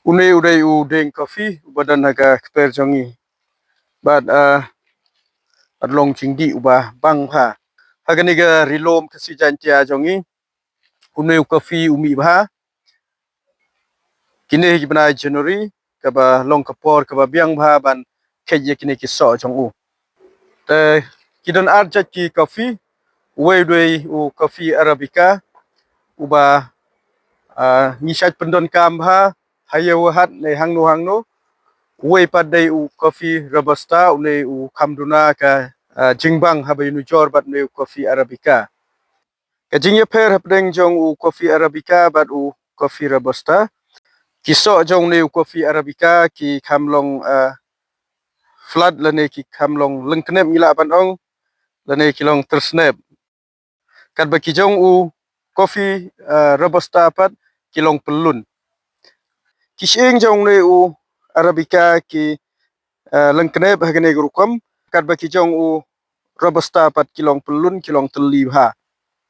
Une uday u deng coffee badan naga kper jongi bad adlong chingdi uba bang ha hagani ga rilom kasi jantia jongi une u coffee umi ba kini hibna January kaba long kapor kaba biang ba ban keye kini kiso jong u te kidan Arjaid ki coffee we doi u coffee arabica uba nishat pyndonkam ba hayo hat ne hangno we padai u coffee robusta une u kamduna ka jingbang habai nu jor bat ne coffee arabica ka jingye pher hapdeng jong u coffee arabica bat u coffee robusta kiso jong ne u coffee arabica ki kamlong flood lane ki kamlong lengknep mila ban ong lane kilong tersnep kat ba ki jong u coffee robusta pat kilong pelun kiseng jong ne u arabica ki lengknep hagane grukom kat ba ki jong u robusta pat kilong pelun kilong teli ha